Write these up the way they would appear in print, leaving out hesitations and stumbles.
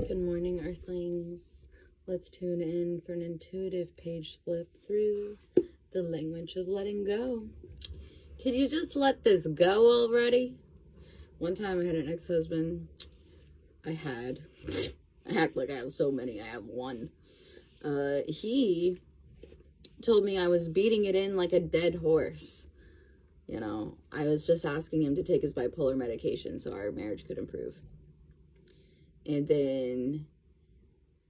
Good morning, Earthlings. Let's tune in for an intuitive page flip through the language of letting go. Can you just let this go already? One time I had an ex-husband. I act like I have so many. I have one. He told me I was beating it in like a dead horse. You know, I was just asking him to take his bipolar medication so our marriage could improve. And then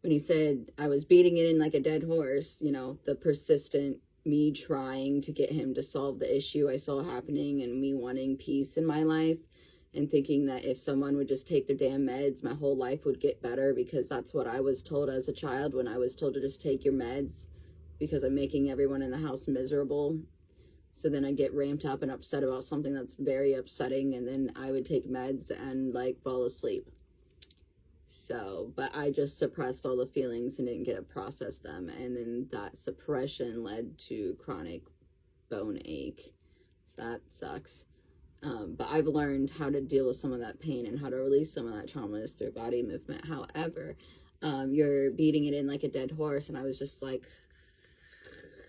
when he said I was beating it in like a dead horse, you know, the persistent me trying to get him to solve the issue I saw happening and me wanting peace in my life and thinking that if someone would just take their damn meds, my whole life would get better, because that's what I was told as a child when I was told to just take your meds because I'm making everyone in the house miserable. So then I get ramped up and upset about something that's very upsetting, and then I would take meds and like fall asleep. So, but I just suppressed all the feelings and didn't get to process them. And then that suppression led to chronic bone ache. So that sucks. But I've learned how to deal with some of that pain and how to release some of that trauma is through body movement. However, you're beating it in like a dead horse. And I was just like,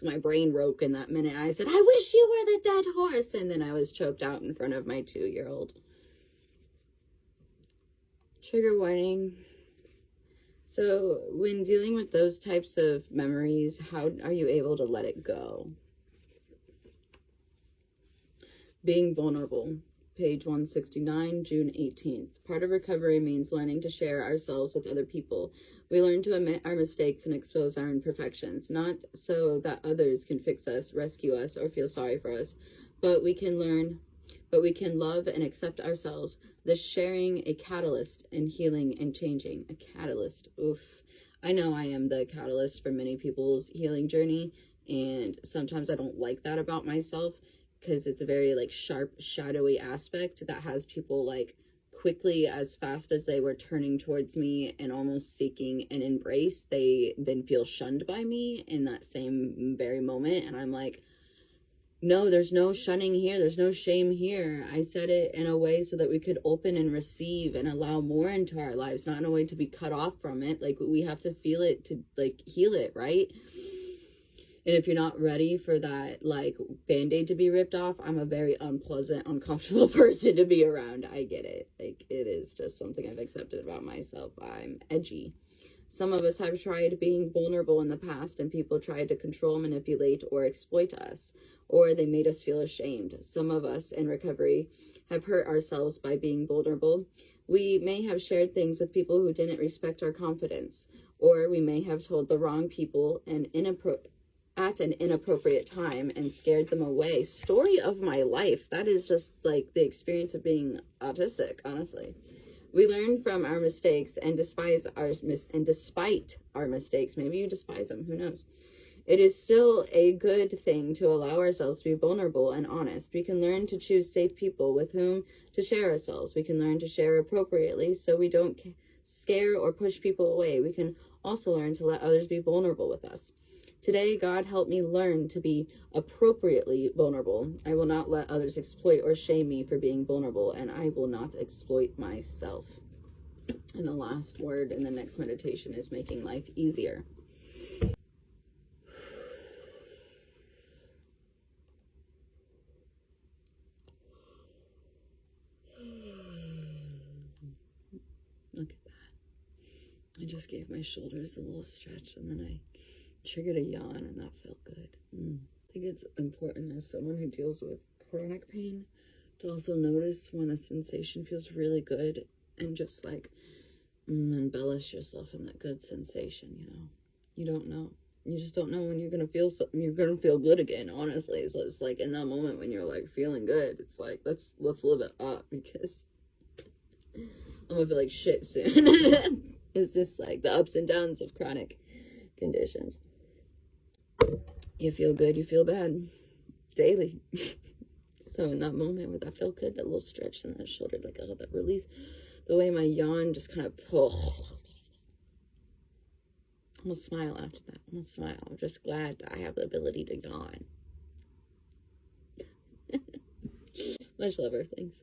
my brain broke in that minute. I said, I wish you were the dead horse. And then I was choked out in front of my 2-year-old. Trigger warning. So when dealing with those types of memories, how are you able to let it go? Being vulnerable. Page 169, June 18th. Part of recovery means learning to share ourselves with other people. We learn to admit our mistakes and expose our imperfections, not so that others can fix us, rescue us, or feel sorry for us, but we can love and accept ourselves. The sharing, a catalyst in healing and changing. A catalyst. Oof. I know I am the catalyst for many people's healing journey, and sometimes I don't like that about myself because it's a very like sharp, shadowy aspect that has people like quickly, as fast as they were turning towards me and almost seeking an embrace, they then feel shunned by me in that same very moment. And I'm like, no, there's no shunning here. There's no shame here. I said it in a way so that we could open and receive and allow more into our lives, not in a way to be cut off from it. Like, we have to feel it to like heal it, right? And if you're not ready for that like band-aid to be ripped off, I'm a very unpleasant, uncomfortable person to be around. I get it. Like, it is just something I've accepted about myself. I'm edgy. Some of us have tried being vulnerable in the past, and people tried to control, manipulate, or exploit us, or they made us feel ashamed. Some of us in recovery have hurt ourselves by being vulnerable. We may have shared things with people who didn't respect our confidence, or we may have told the wrong people at an inappropriate time and scared them away. Story of my life. That is just like the experience of being autistic, honestly. We learn from our mistakes and despite our mistakes, maybe you despise them, who knows? It is still a good thing to allow ourselves to be vulnerable and honest. We can learn to choose safe people with whom to share ourselves. We can learn to share appropriately so we don't scare or push people away. We can also learn to let others be vulnerable with us. Today, God helped me learn to be appropriately vulnerable. I will not let others exploit or shame me for being vulnerable, and I will not exploit myself. And the last word in the next meditation is making life easier. Look at that. I just gave my shoulders a little stretch, and then I triggered a yawn, and that felt good. I think it's important as someone who deals with chronic pain to also notice when a sensation feels really good and just like embellish yourself in that good sensation. You know, you don't know. You just don't know when you're gonna feel something. You're gonna feel good again, honestly. So it's like in that moment when you're like feeling good, it's like let's live it up, because I'm gonna feel like shit soon. It's just like the ups and downs of chronic conditions. You feel good, you feel bad daily. So in that moment where that felt good, that little stretch in that shoulder, like, oh, that release, the way my yawn just kind of I'm gonna smile after that. I'm gonna smile. I'm just glad that I have the ability to yawn. Much love, Earthlings.